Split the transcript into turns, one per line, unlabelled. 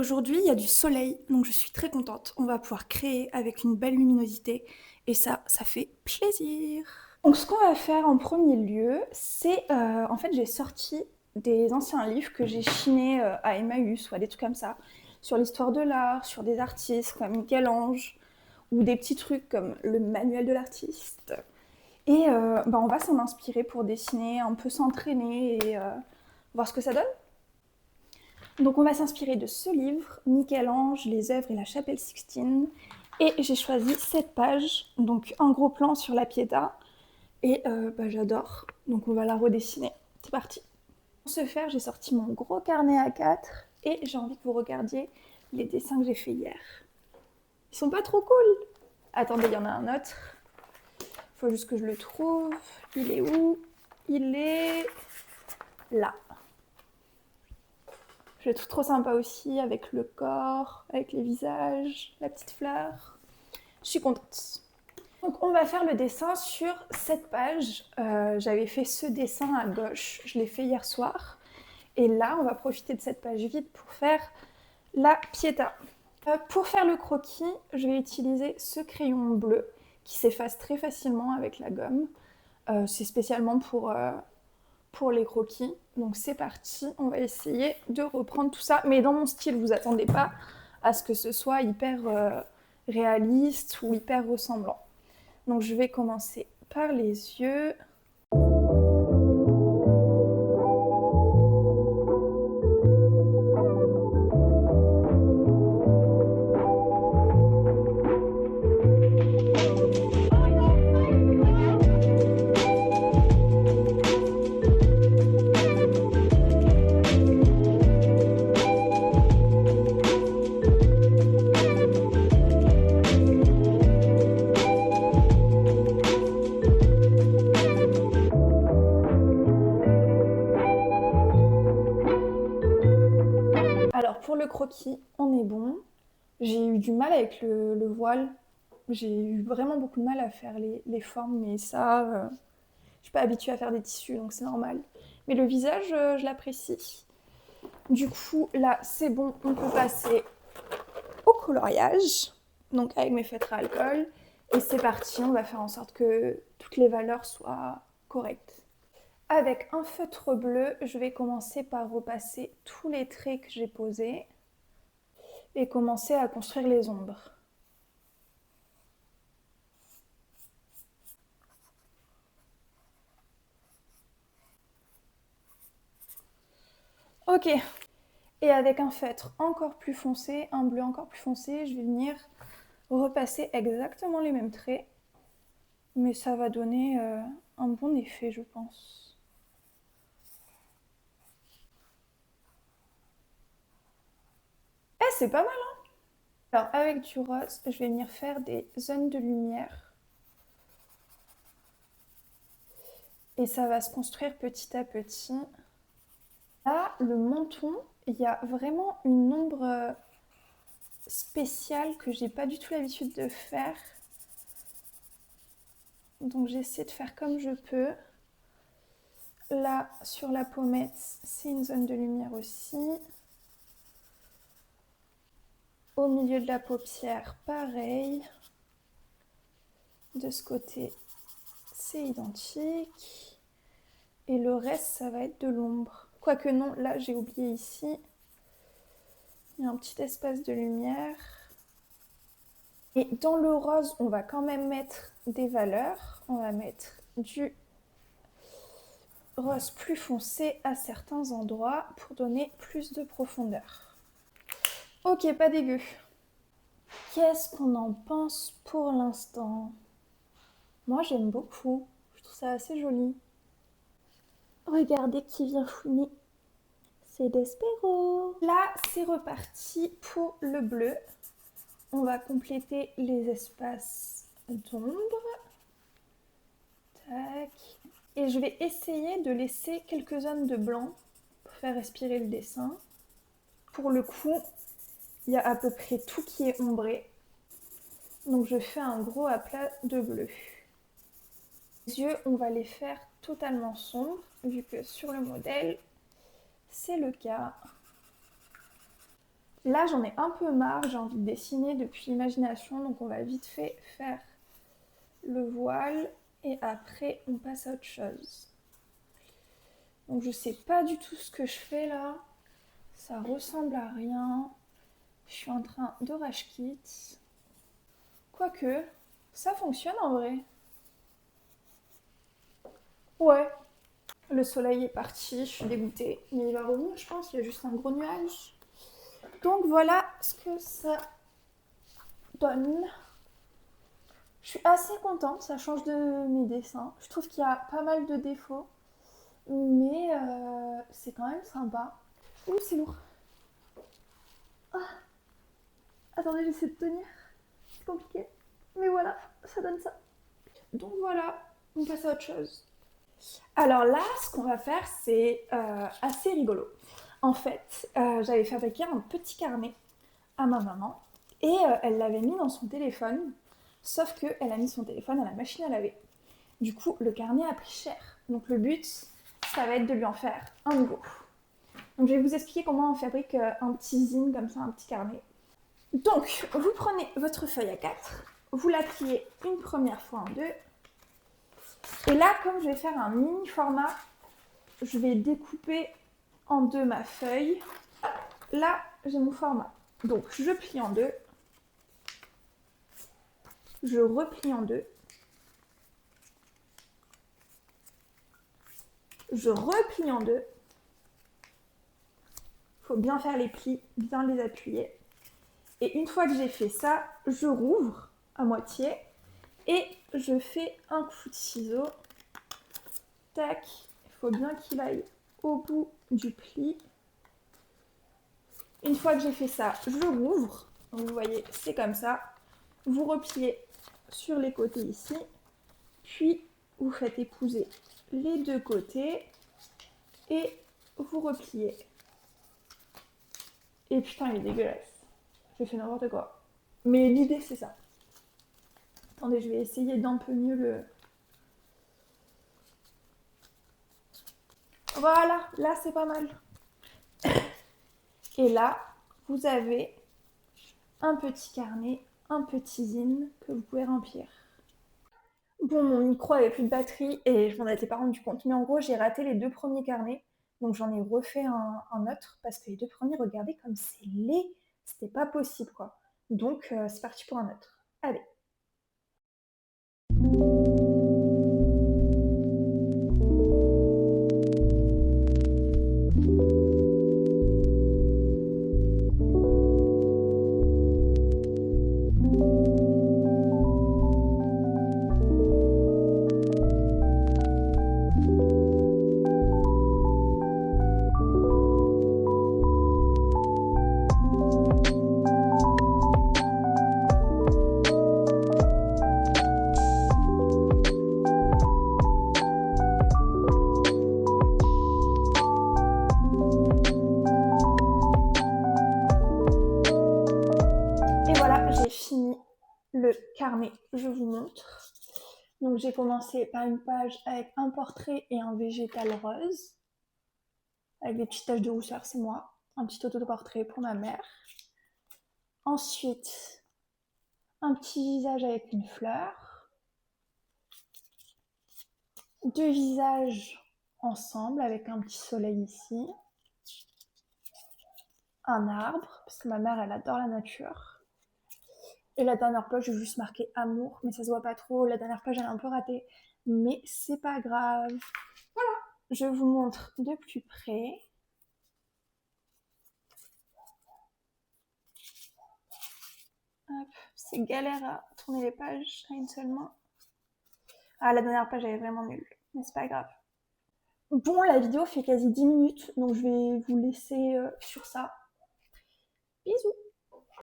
Aujourd'hui, il y a du soleil, donc je suis très contente. On va pouvoir créer avec une belle luminosité et ça fait plaisir. Donc ce qu'on va faire en premier lieu, c'est en fait j'ai sorti des anciens livres que j'ai chinés à Emmaüs ou à des trucs comme ça, sur l'histoire de l'art, sur des artistes comme Michel-Ange, ou des petits trucs comme le manuel de l'artiste. Et on va s'en inspirer pour dessiner, un peu s'entraîner et voir ce que ça donne. Donc on va s'inspirer de ce livre, Michel-Ange, les œuvres et la chapelle Sixtine. Et j'ai choisi 7 pages, donc un gros plan sur la Pietà. Et j'adore, donc on va la redessiner. C'est parti. Pour ce faire, j'ai sorti mon gros carnet A4 et j'ai envie que vous regardiez les dessins que j'ai fait hier. Ils sont pas trop cool. Attendez, il y en a un autre. Faut juste que je le trouve. Il est où? Il est là. Je le trouve trop sympa aussi, avec le corps, avec les visages, la petite fleur. Je suis contente. Donc on va faire le dessin sur cette page. J'avais fait ce dessin à gauche, je l'ai fait hier soir. Et là, on va profiter de cette page vide pour faire la Pietà. Pour faire le croquis, je vais utiliser ce crayon bleu qui s'efface très facilement avec la gomme. C'est spécialement pour les croquis. Donc c'est parti, on va essayer de reprendre tout ça. Mais dans mon style, vous attendez pas à ce que ce soit hyper réaliste ou hyper ressemblant. Donc je vais commencer par les yeux. Alors pour le croquis, on est bon. J'ai eu du mal avec le voile. J'ai eu vraiment beaucoup de mal à faire les formes, mais ça, je suis pas habituée à faire des tissus, donc c'est normal. Mais le visage, je l'apprécie. Du coup, là, c'est bon, on peut passer au coloriage, donc avec mes feutres à alcool. Et c'est parti, on va faire en sorte que toutes les valeurs soient correctes. Avec un feutre bleu, je vais commencer par repasser tous les traits que j'ai posés et commencer à construire les ombres. Ok, et avec un feutre encore plus foncé, un bleu encore plus foncé, je vais venir repasser exactement les mêmes traits, mais ça va donner un bon effet, je pense. Eh, c'est pas mal, hein? Alors, avec du rose, je vais venir faire des zones de lumière. Et ça va se construire petit à petit. Là, le menton, il y a vraiment une ombre spéciale que j'ai pas du tout l'habitude de faire. Donc j'essaie de faire comme je peux. Là, sur la pommette, c'est une zone de lumière aussi. Au milieu de la paupière, pareil. De ce côté, c'est identique. Et le reste, ça va être de l'ombre. Quoique non, là, j'ai oublié ici. Il y a un petit espace de lumière. Et dans le rose, on va quand même mettre des valeurs. On va mettre du rose plus foncé à certains endroits pour donner plus de profondeur. Ok, pas dégueu. Qu'est-ce qu'on en pense pour l'instant? Moi, j'aime beaucoup. Je trouve ça assez joli. Regardez qui vient fouiner. C'est Despero. Là, c'est reparti pour le bleu. On va compléter les espaces d'ombre. Tac. Et je vais essayer de laisser quelques zones de blanc pour faire respirer le dessin. Pour le coup, il y a à peu près tout qui est ombré. Donc je fais un gros aplat de bleu. Les yeux, on va les faire totalement sombres, vu que sur le modèle, c'est le cas. Là, j'en ai un peu marre, j'ai envie de dessiner depuis l'imagination, donc on va vite fait faire le voile et après on passe à autre chose. Donc je sais pas du tout ce que je fais là, ça ressemble à rien. Je suis en train de rage kit. Quoique, ça fonctionne en vrai. Ouais, le soleil est parti, je suis dégoûtée. Mais il va revenir, je pense, il y a juste un gros nuage. Donc voilà ce que ça donne. Je suis assez contente, ça change de mes dessins. Je trouve qu'il y a pas mal de défauts, mais c'est quand même sympa. Ouh, c'est lourd. Ah, attendez, j'essaie de tenir. C'est compliqué. Mais voilà, ça donne ça. Donc voilà, on passe à autre chose. Alors là, ce qu'on va faire, c'est assez rigolo. En fait, j'avais fabriqué un petit carnet à ma maman et elle l'avait mis dans son téléphone, sauf qu'elle a mis son téléphone à la machine à laver. Du coup, le carnet a pris cher. Donc le but, ça va être de lui en faire un nouveau. Donc je vais vous expliquer comment on fabrique un petit zine comme ça, un petit carnet. Donc, vous prenez votre feuille A4, vous la pliez une première fois en deux. Et là, comme je vais faire un mini format, je vais découper en deux ma feuille. Là, j'ai mon format. Donc, je plie en deux. Je replie en deux. Je replie en deux. Il faut bien faire les plis, bien les appuyer. Et une fois que j'ai fait ça, je rouvre à moitié et je fais un coup de ciseau. Tac, il faut bien qu'il aille au bout du pli. Une fois que j'ai fait ça, je rouvre. Donc vous voyez, c'est comme ça. Vous repliez sur les côtés ici. Puis vous faites épouser les deux côtés et vous repliez. Et putain, il est dégueulasse. J'ai fait n'importe quoi. Mais l'idée, c'est ça. Attendez, je vais essayer d'un peu mieux le... Voilà, là, c'est pas mal. Et là, vous avez un petit carnet, un petit zine que vous pouvez remplir. Bon, mon micro avait plus de batterie et je m'en étais pas rendu compte. Mais en gros, j'ai raté les deux premiers carnets. Donc j'en ai refait un autre parce que les deux premiers, regardez comme c'est laid. C'était pas possible, quoi. Donc c'est parti pour un autre. Allez. Et voilà, j'ai fini le carnet. Je vous montre. Donc j'ai commencé par une page avec un portrait et un végétal rose. Avec des petites taches de rousseur, c'est moi. Un petit autoportrait pour ma mère. Ensuite, un petit visage avec une fleur. Deux visages ensemble avec un petit soleil ici. Un arbre, parce que ma mère, elle adore la nature. Et la dernière page, j'ai juste marqué amour, mais ça se voit pas trop. La dernière page, elle est un peu ratée, mais c'est pas grave. Voilà, je vous montre de plus près. Hop, c'est galère à tourner les pages à une seule main. Ah, la dernière page, elle est vraiment nulle, mais c'est pas grave. Bon, la vidéo fait quasi 10 minutes, donc je vais vous laisser sur ça. Bisous!